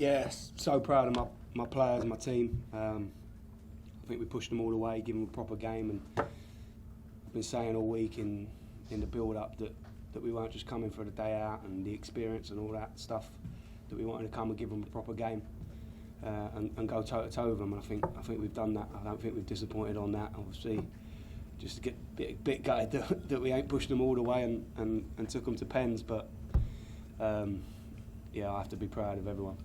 Yeah, so proud of my players, my team. I think we pushed them all the way, given them a proper game, and I've been saying all week in the build-up that we weren't just coming for the day out and the experience and all that stuff, that we wanted to come and give them a proper game and go toe-to-toe with them, and I think we've done that. I don't think we've disappointed on that, obviously. Just to get a bit gutted that we ain't pushed them all the way and took them to pens, but yeah, I have to be proud of everyone.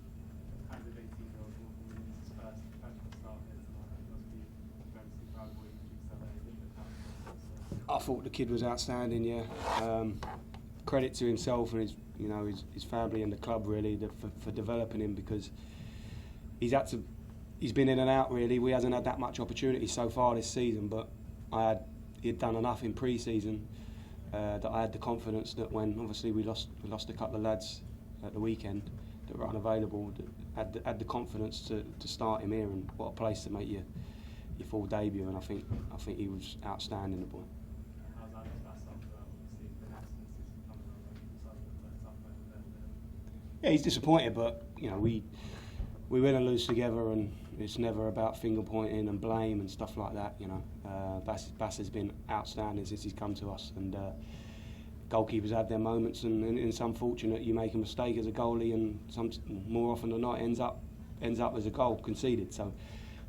I thought the kid was outstanding. Yeah, credit to himself and his family and the club really for developing him, because he's been in and out really. We hasn't had that much opportunity so far this season, but he had done enough in pre-season that I had the confidence that when obviously we lost a couple of lads at the weekend that were unavailable, had the confidence to start him here, and what a place to make your full debut. And I think he was outstanding, the boy. Yeah, he's disappointed, but we win and lose together, and it's never about finger pointing and blame and stuff like that. Bass has been outstanding since he's come to us, and goalkeepers have their moments, and it's unfortunate you make a mistake as a goalie, and more often than not ends up as a goal conceded. So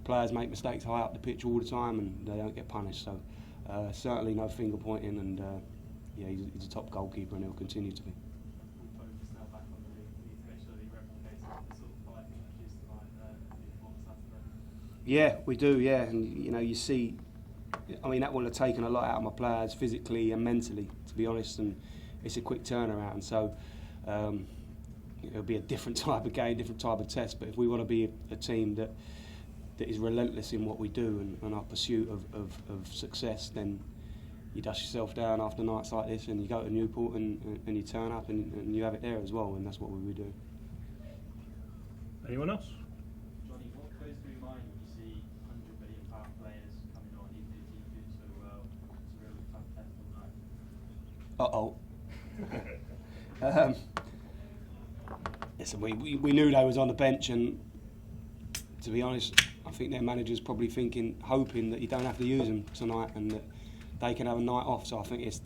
players make mistakes high up the pitch all the time, and they don't get punished. So certainly no finger pointing, and yeah, he's a top goalkeeper, and he'll continue to be. Yeah, we do. Yeah, and you see, I mean, that will have taken a lot out of my players physically and mentally, to be honest. And it's a quick turnaround, so it'll be a different type of game, different type of test. But if we want to be a team that is relentless in what we do and our pursuit of success, then you dust yourself down after nights like this, and you go to Newport and you turn up and you have it there as well, and that's what we will do. Anyone else? Johnny, what goes through your mind when you see £100 million players coming on, even if you do so well? It's a real tough test all night. Listen, we knew they was on the bench, and to be honest, I think their manager's probably hoping that you don't have to use them tonight and that they can have a night off. So I think it's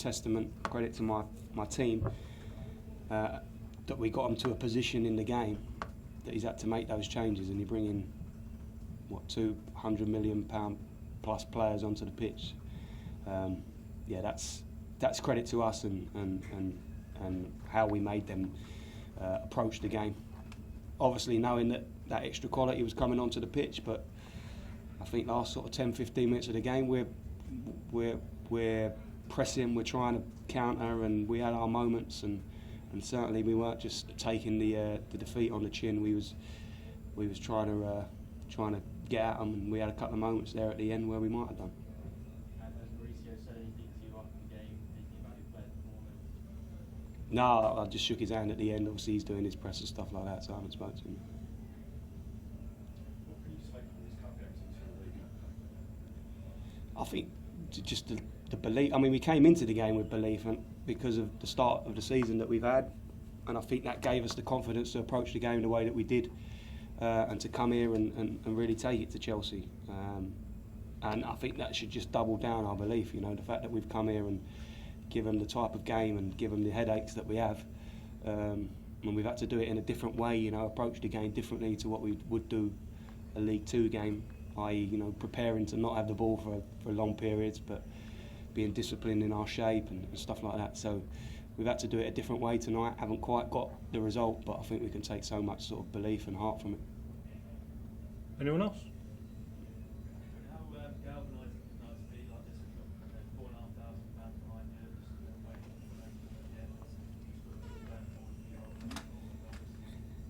credit to my team that we got them to a position in the game that he's had to make those changes, and you bring in £200 million plus players onto the pitch. Yeah, that's credit to us and how we made them approach the game. Obviously knowing that extra quality was coming onto the pitch, but I think last sort of 10-15 minutes of the game we're pressing, we're trying to counter, and we had our moments, and certainly we weren't just taking the defeat on the chin. We was trying to get at them, and we had a couple of moments there at the end where we might have done. And has Mauricio said anything to you after the game, thinking about his player's performance? No, I just shook his hand at the end. Obviously he's doing his press and stuff like that, so I haven't spoken to him. What can you expect from this cup going into the league? I think just the belief. I mean, we came into the game with belief, and because of the start of the season that we've had, and I think that gave us the confidence to approach the game the way that we did, and to come here and really take it to Chelsea. And I think that should just double down our belief. The fact that we've come here and give them the type of game and give them the headaches that we have, and we've had to do it in a different way. Approach the game differently to what we would do a League Two game, i.e., preparing to not have the ball for long periods, but being disciplined in our shape and stuff like that. So we've had to do it a different way tonight. Haven't quite got the result, but I think we can take so much sort of belief and heart from it. Anyone else? How galvanising is it nice to be like this with £4,500 behind you?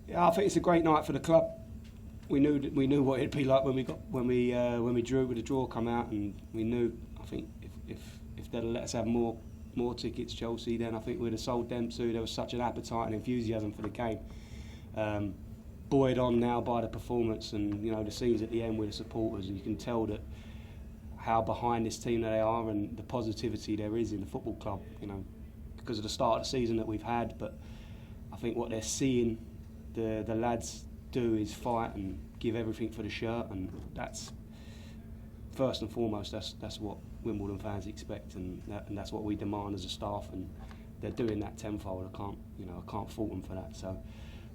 Yeah, I think it's a great night for the club. We knew what it'd be like when we drew with the draw come out, and we knew. I think if they'd let us have more tickets, Chelsea, then I think we'd have sold them too. There was such an appetite and enthusiasm for the game, buoyed on now by the performance and the scenes at the end with the supporters. And you can tell that how behind this team they are and the positivity there is in the football club. Because of the start of the season that we've had, but I think what they're seeing, the lads do is fight and give everything for the shirt, and that's first and foremost. That's what Wimbledon fans expect, and that's what we demand as a staff. And they're doing that tenfold. I can't fault them for that. So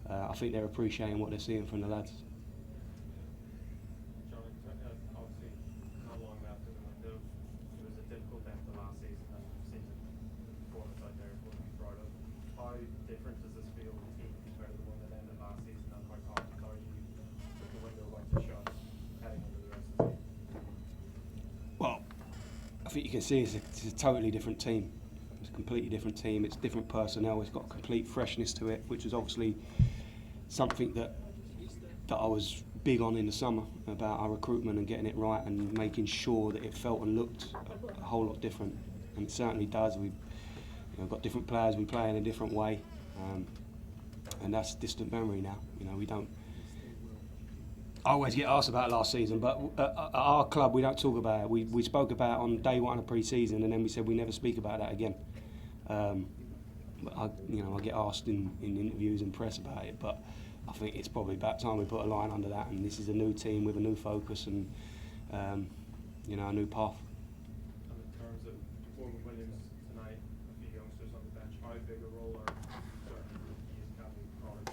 I think they're appreciating what they're seeing from the lads. Johnny, obviously not long left in the window. It was a difficult end to last season, and we've seen the performance out there will be brought up. How different does this feel the team compared to the one that ended last season, and how confident are you with the window about to shut heading into the rest of the season? Well, I think you can see it's a totally different team. It's a completely different team. It's different personnel. It's got a complete freshness to it, which is obviously something that I was big on in the summer about our recruitment and getting it right and making sure that it felt and looked a whole lot different. And it certainly does. We've got different players. We play in a different way, and that's distant memory now. We don't. I always get asked about last season, but at our club we don't talk about it. We spoke about it on day one of pre-season, and then we said we never speak about that again. But I get asked in interviews and press about it, but I think it's probably about time we put a line under that. And this is a new team with a new focus and a new path. And in terms of Morgan Williams tonight, a few youngsters on the bench, how big a role are certain rookies, Gavin Cards,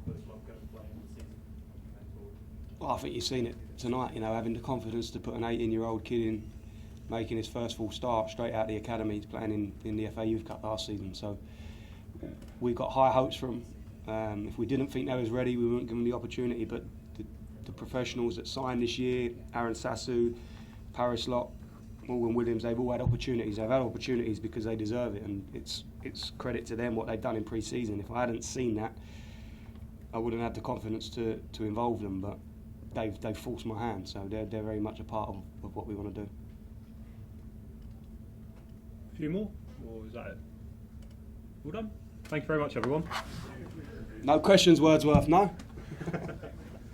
those lot going to play in the season going forward? Well, I think you've seen it tonight, having the confidence to put an 18-year-old kid in, making his first full start straight out of the academy. He's playing in the FA Youth Cup last season. So we've got high hopes for him. If we didn't think they was ready, we wouldn't give them the opportunity. But the professionals that signed this year, Aaron Sassu, Paris Lott, Morgan Williams, they've all had opportunities. They've had opportunities because they deserve it, and it's credit to them what they've done in pre-season. If I hadn't seen that, I wouldn't have the confidence to involve them. But they've forced my hand, so they're very much a part of what we want to do. A few more, or is that it? All done. Thank you very much, everyone. No questions, Wordsworth, no?